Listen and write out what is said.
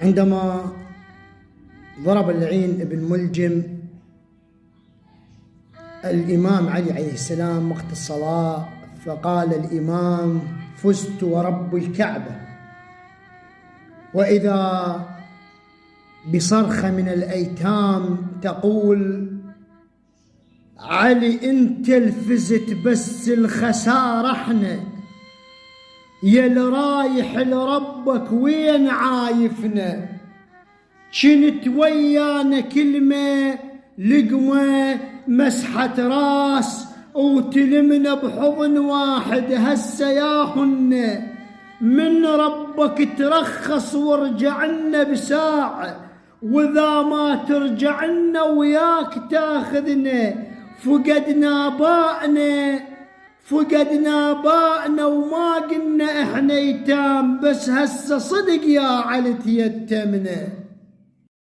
عندما ضرب اللعين ابن ملجم الإمام علي عليه السلام وقت الصلاة، فقال الإمام: فزت ورب الكعبة. وإذا بصرخة من الأيتام تقول: علي انت الفزت بس الخسارة احنا، يا اللي رايح لربك وين عايفنا، شنت ويانا كلمة لقمة مسحة راس وتلمنا بحضن واحد، هسه ياهن من ربك ترخص وارجعنا بساعة، واذا ما ترجعنا وياك تاخذنا، فقدنا ابائنا وما قلنا احنا ايتام، بس هسه صدق يا علي تيتمنا.